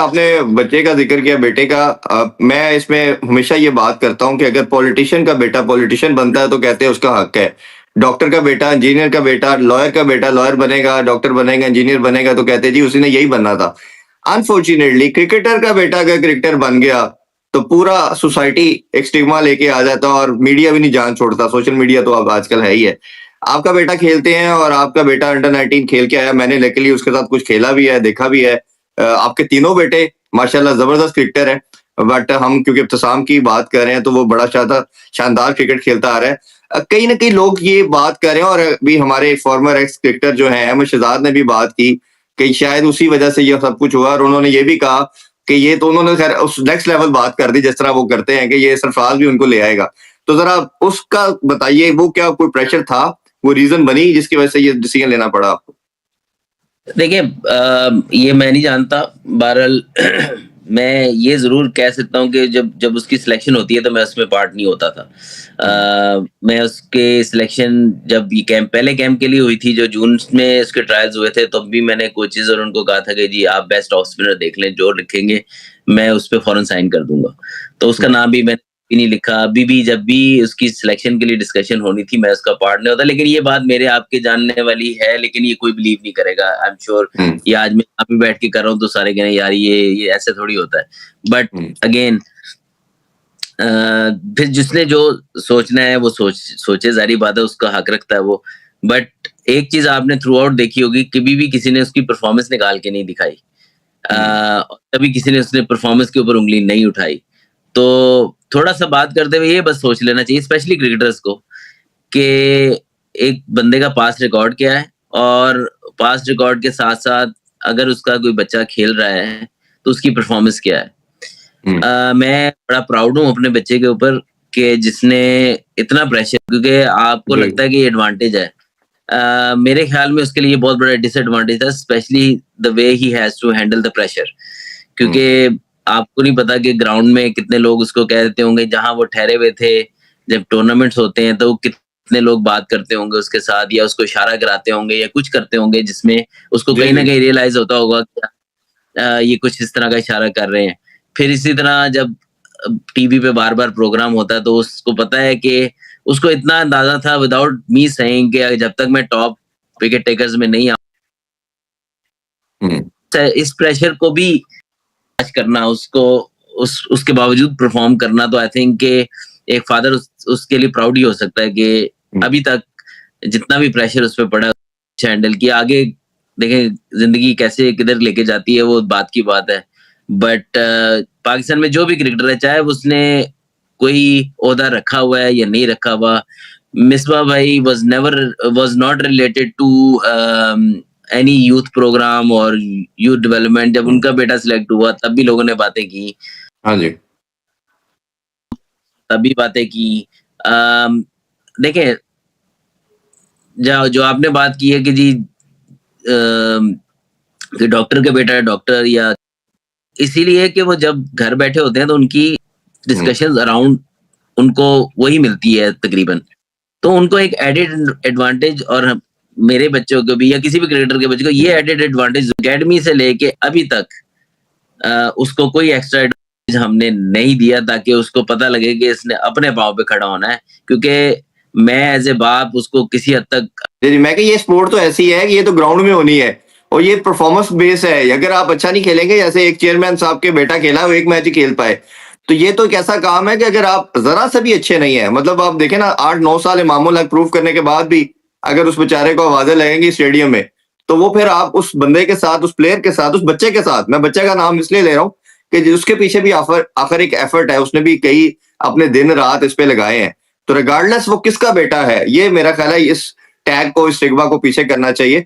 आपने बच्चे का जिक्र किया, बेटे का। मैं इसमें हमेशा ये बात करता हूँ कि अगर पॉलिटिशियन का बेटा पॉलिटिशियन बनता है तो कहते हैं उसका हक है। डॉक्टर का बेटा इंजीनियर का बेटा, लॉयर का बेटा लॉयर बनेगा, डॉक्टर बनेगा, इंजीनियर बनेगा, तो कहते हैं जी उसी ने यही बनना था। अनफॉर्चुनेटली क्रिकेटर का बेटा अगर क्रिकेटर बन गया तो पूरा सोसाइटी एक स्टिग्मा लेके आ जाता और मीडिया भी नहीं जान छोड़ता। सोशल मीडिया तो अब आजकल है ही है। आपका बेटा खेलते हैं और आपका बेटा अंडर 19 खेल के आया, मैंने लकीली उसके साथ कुछ खेला भी है, देखा भी है। आपके तीनों बेटे माशाल्लाह जबरदस्त क्रिकेटर है, बट हम क्योंकि इब्तिसाम की बात कर रहे हैं तो वो बड़ा शानदार क्रिकेट खेलता आ रहा है। कहीं ना कहीं लोग ये बात कर रहे हैं, और भी हमारे फॉर्मर एक्स क्रिकेटर जो है अहमद शहजाद ने भी बात की कि शायद उसी वजह से ये सब कुछ हुआ, और उन्होंने ये भी कहा कि ये तो उन्होंने खैर उस नेक्स्ट लेवल बात कर दी जिस तरह वो करते हैं कि ये सरफराज भी उनको ले आएगा। तो जरा उसका बताइए, वो क्या कोई प्रेशर था, वो रीजन बनी जिसकी वजह से ये डिसीजन लेना पड़ा आपको? देखिए, ये मैं नहीं जानता। बहरहाल मैं ये ज़रूर कह सकता हूँ कि जब जब उसकी सिलेक्शन होती है तो मैं उसमें पार्ट नहीं होता था। मैं उसके सिलेक्शन जब ये पहले कैंप के लिए हुई थी, जो जून में उसके ट्रायल्स हुए थे, तब भी मैंने कोचेज़ और उनको कहा था कि जी आप बेस्ट ऑफ स्पिनर देख लें, जो लिखेंगे मैं उस पे फ़ौरन साइन कर दूँगा। तो उसका नाम भी मैंने भी नहीं लिखा। अभी भी जब भी उसकी सिलेक्शन के लिए डिस्कशन होनी थी, मैं उसका पार्ट नहीं होता। लेकिन ये बात मेरे आपके जानने वाली है, लेकिन ये कोई बिलीव नहीं करेगा, आई एम श्योर। ये आज मैं यहाँ पे बैठ के कर रहा हूँ तो सारे कह रहे हैं यार ये ऐसे थोड़ी होता है। बट अगेन फिर जिसने जो सोचना है वो सोचे, जारी बात है, उसका हक रखता है वो। बट एक चीज आपने थ्रू आउट देखी होगी, कभी भी किसी ने उसकी परफॉर्मेंस निकाल के नहीं दिखाई, कभी किसी ने उसने परफॉर्मेंस के ऊपर उंगली नहीं उठाई। तो थोड़ा सा बात करते हुए ये बस सोच लेना चाहिए, स्पेशली क्रिकेटर्स को, कि एक बंदे का पास्ट रिकॉर्ड क्या है, और पास्ट रिकॉर्ड के साथ साथ अगर उसका कोई बच्चा खेल रहा है तो उसकी परफॉर्मेंस क्या है। मैं बड़ा प्राउड हूँ अपने बच्चे के ऊपर कि जिसने इतना प्रेशर, क्योंकि आपको लगता है कि एडवांटेज है, मेरे ख्याल में उसके लिए बहुत बड़ा डिसएडवांटेज था, specially the way he has to handle the pressure. क्योंकि आपको नहीं पता कि ग्राउंड में कितने लोग उसको कह देते होंगे, जहां वो ठहरे हुए थे, जब टूर्नामेंट्स होते हैं तो कितने लोग बात करते होंगे उसके साथ, या उसको इशारा कराते होंगे या कुछ करते होंगे, जिसमें उसको कहीं ना कहीं रियलाइज होता होगा कि ये कुछ इस तरह का इशारा कर रहे हैं। फिर इसी तरह जब टीवी पे बार बार प्रोग्राम होता है तो उसको पता है कि उसको इतना अंदाजा था, विदाउट मी सेइंग, कि जब तक मैं टॉप विकेट टेकर्स में नहीं आऊं, इस प्रेशर को भी करना, उसको उसके बावजूद परफॉर्म करना, तो आई थिंक कि एक फादर उसके लिए प्राउड ही हो सकता है कि अभी तक जितना भी प्रेशर उस पर पड़ा हैंडल किया। आगे देखें जिंदगी कैसे किधर लेके जाती है, वो बात की बात है। बट पाकिस्तान में जो भी क्रिकेटर है, चाहे उसने कोई ओहदा रखा हुआ है या नहीं रखा हुआ, मिसबा भाई was not related to any youth programme और यूथ डेवलपमेंट। जब उनका बेटा सिलेक्ट हुआ तब भी लोगों ने बातें की, हाँ जी, तभी बातें की। देखें, जो आपने बात की है कि जी कि डॉक्टर का बेटा है डॉक्टर, या इसीलिए कि वो जब घर बैठे होते हैं तो उनकी डिस्कशंस अराउंड उनको वही मिलती है तकरीबन, तो उनको एक एडेड एडवांटेज, और मेरे बच्चों को भी या किसी भी क्रिकेटर के बच्चे को ये एडेड एडवांटेज एकेडमी से लेके अभी तक उसको कोई एक्स्ट्रा एडवांटेज हमने नहीं दिया, ताकि उसको पता लगे कि इसने अपने पाँव पे खड़ा होना है। क्योंकि मैं एज ए बाप उसको किसी हद तक, मैं कि ये स्पोर्ट तो ऐसी है कि ये तो ग्राउंड में होनी है और ये परफॉर्मेंस बेस है। अगर आप अच्छा नहीं खेलेंगे, जैसे एक चेयरमैन साहब के बेटा खेला, वो एक मैच ही खेल पाए, तो ये तो एक ऐसा काम है कि अगर आप जरा से भी अच्छे नहीं है, मतलब आप देखें ना 8-9 साल मामूल हक प्रूव करने के बाद भी अगर उस बेचारे को आवाजें लगेंगी स्टेडियम में, तो वो फिर आप उस बंदे के साथ, उस प्लेयर के साथ, उस बच्चे के साथ, मैं बच्चे का नाम इसलिए ले रहा हूँ कि उसके पीछे भी आखिर एक एफर्ट है, उसने भी कई अपने दिन रात इस पे लगाए हैं। तो रिगार्डलेस वो किसका बेटा है, ये मेरा ख्याल है इस टैग को, इस स्टिग्मा को पीछे करना चाहिए।